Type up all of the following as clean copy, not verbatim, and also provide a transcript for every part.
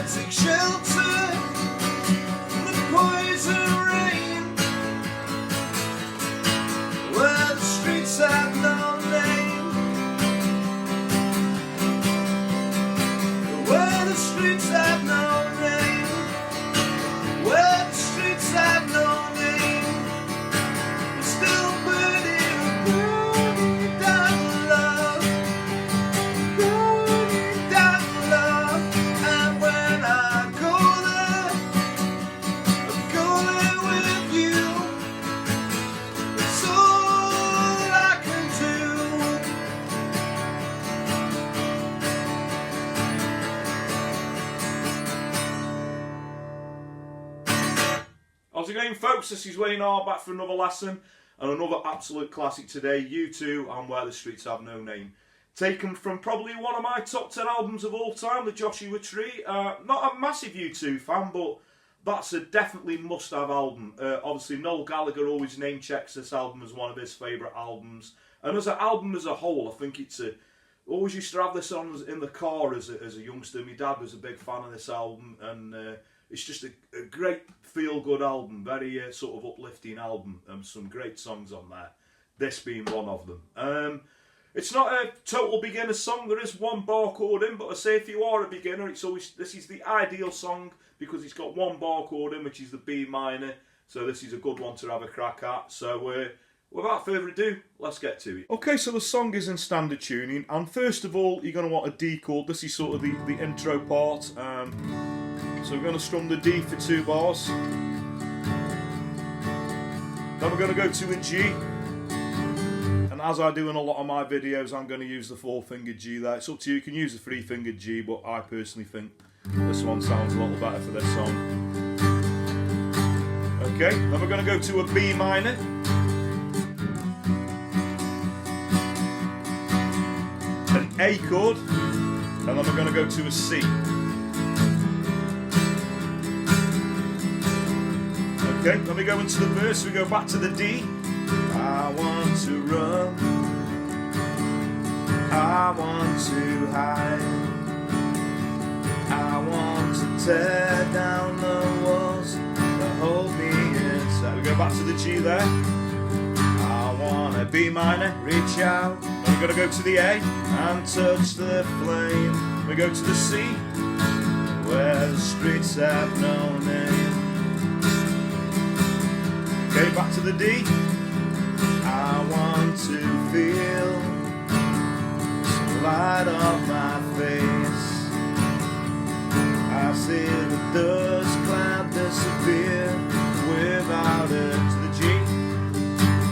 take shelter from the poison rain, where the streets have no name, where the streets have no name, where the streets have no name. We're still burning, burning down love, burning down love. And when I go there, I'm going with you. It's all I can do. How's it going, folks? This is Wayne R back for another lesson and another absolute classic today. U2 and Where the Streets Have No Name. Taken from probably one of my top 10 albums of all time, the Joshua Tree. Not a massive U2 fan, but that's a definitely must-have album. Obviously, Noel Gallagher always name-checks this album as one of his favourite albums. And as an album as a whole, I think it's a... Always used to have this on in the car as a youngster. My dad was a big fan of this album, and it's just a great feel-good album, very sort of uplifting album, and some great songs on there, this being one of them. It's not a total beginner song, there is one bar chord in, but I say if you are a beginner, this is the ideal song, because it's got one bar chord in, which is the B minor, so this is a good one to have a crack at. So without further ado, let's get to it. Okay, so the song is in standard tuning, and first of all, you're going to want a D chord. This is sort of the intro part. So we're going to strum the D for 2 bars. Then we're going to go to a G. And as I do in a lot of my videos, I'm going to use the 4-fingered G there. It's up to you, you can use the 3-fingered G, but I personally think this one sounds a little better for this song. Okay, then we're going to go to a B minor. An A chord. And then we're going to go to a C. Okay, then we go into the verse, we go back to the D. I want to run, I want to hide, I want to tear down the walls that hold me inside. We go back to the G there. I want a B minor, reach out. Then we're going to go to the A and touch the flame. We go to the C, where the streets have no name. Okay, back to the D. I want to feel some light on my face. I see the dust cloud disappear without it. To the G.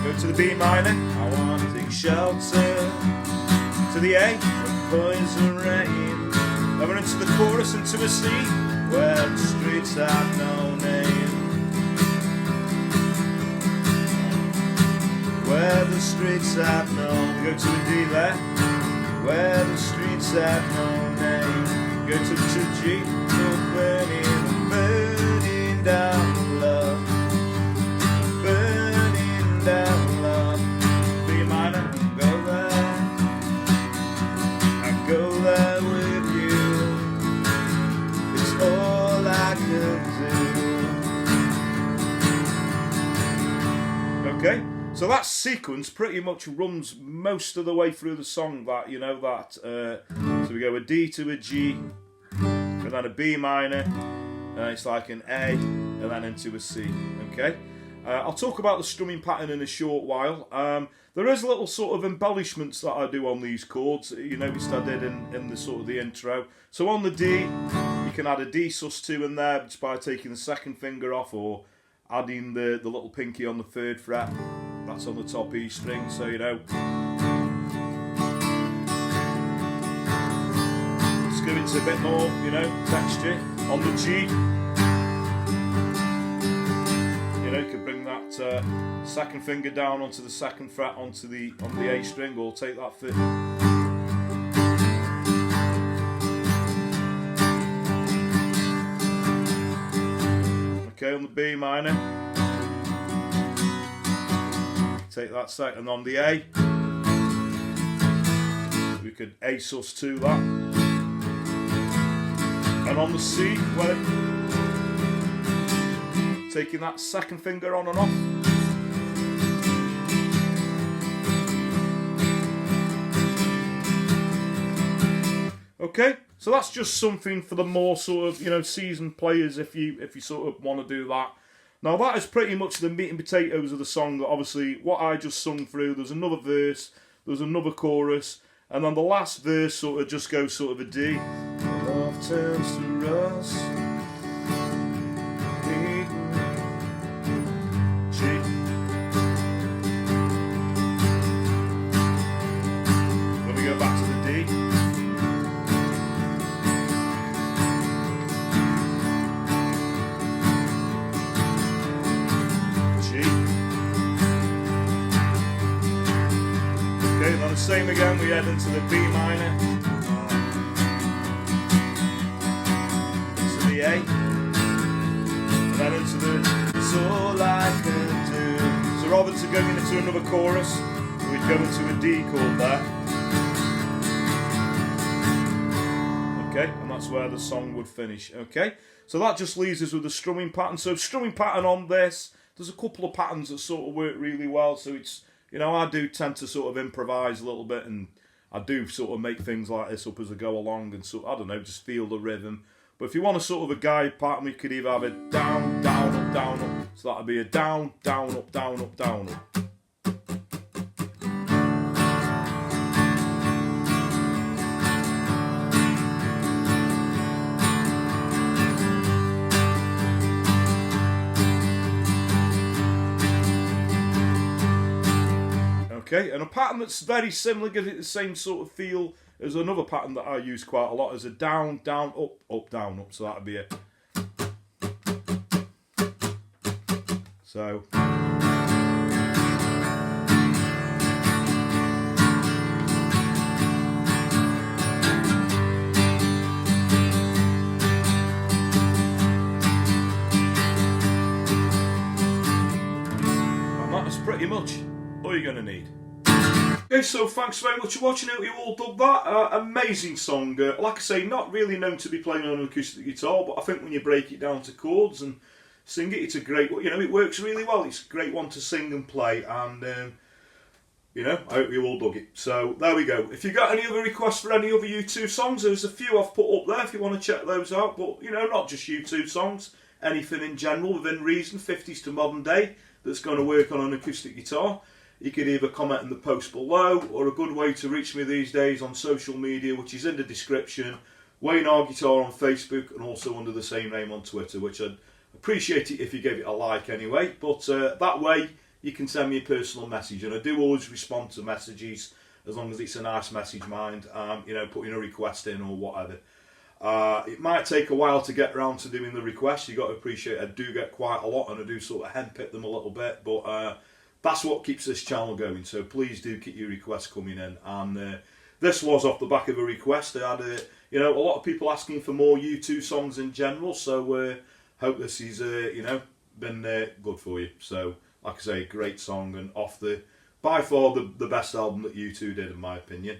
Go to the B minor. I want to take shelter. To the A. The poison rain. Then we're into the chorus, into a C, where the streets have no name. Where the streets have no, we go to the D there. Where the streets have no name. Go to the G, so burning, burning down love, burning down love. B minor, go there, I go there with you. It's all I could do. Okay. So that sequence pretty much runs most of the way through the song. That so we go a D to a G, and then a B minor, and it's like an A, and then into a C. Okay, I'll talk about the strumming pattern in a short while. There is little sort of embellishments that I do on these chords. You noticed I did in the sort of the intro. So on the D, you can add a D sus2 in there just by taking the second finger off, or adding the little pinky on the 3rd fret. That's on the top E string, so you know. Just give it a bit more, you know, texture. On the G, you know, you can bring that second finger down onto the 2nd fret on the A string, or take that 5th. Okay, on the B minor, take that second on the A. We could A sus2 that. And And on the C, where taking that second finger on and off. Okay, so that's just something for the more sort of, you know, seasoned players if you sort of want to do that. Now that is pretty much the meat and potatoes of the song. Obviously, what I just sung through, there's another verse, there's another chorus, and then the last verse sort of just goes sort of a D. Love turns to rust. G. When we go back to the D. Okay, then the same again, we head into the B minor, into the A, and then into the It's All I Can Do. So rather than going into another chorus, we'd go into a D chord there. Okay, and that's where the song would finish. Okay, so that just leaves us with the strumming pattern. So strumming pattern on this, there's a couple of patterns that sort of work really well, so it's, you know, I do tend to sort of improvise a little bit, and I do sort of make things like this up as I go along, and so, I don't know, just feel the rhythm. But if you want a sort of a guide pattern, we could either have a down, down, up, down, up. So that would be a down, down, up, down, up, down, up. Okay, and a pattern that's very similar, gives it the same sort of feel as another pattern that I use quite a lot, is a down, down, up, up, down, up. So that would be it. So. And that is pretty much all you're going to need. Okay, so thanks very much for watching. I hope you all dug that. Amazing song. Like I say, not really known to be playing on an acoustic guitar, but I think when you break it down to chords and sing it, it's a great, you know, it works really well. It's a great one to sing and play, and you know, I hope you all dug it. So there we go. If you got any other requests for any other U2 songs, there's a few I've put up there if you want to check those out. But you know, not just U2 songs, anything in general within reason, 50s to modern day, that's going to work on an acoustic guitar. You could either comment in the post below, or a good way to reach me these days on social media, which is in the description, Wayne R Guitar on Facebook, and also under the same name on Twitter, which I'd appreciate it if you gave it a like anyway. But that way you can send me a personal message, and I do always respond to messages as long as it's a nice message, mind. You know, putting a request in or whatever. It might take a while to get around to doing the requests. You've got to appreciate I do get quite a lot, and I do sort of handpick them a little bit, but that's what keeps this channel going, so please do keep your requests coming in. And this was off the back of a request. I had you know, a lot of people asking for more U2 songs in general, so hope this is you know, been good for you. So like I say, great song, and off the by far the best album that U2 did in my opinion,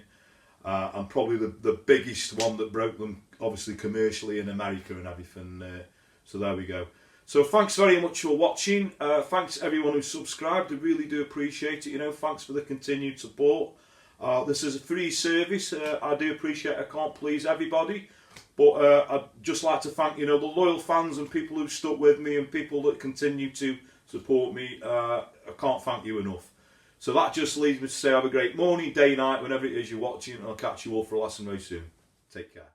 and probably the biggest one that broke them obviously commercially in America and everything. So there we go. So thanks very much for watching. Thanks everyone who subscribed. I really do appreciate it. You know, thanks for the continued support. This is a free service. I do appreciate I can't please everybody, but I'd just like to thank, you know, the loyal fans and people who've stuck with me and people that continue to support me. I can't thank you enough. So that just leaves me to say have a great morning, day, night, whenever it is you're watching, and I'll catch you all for a lesson very soon. Take care.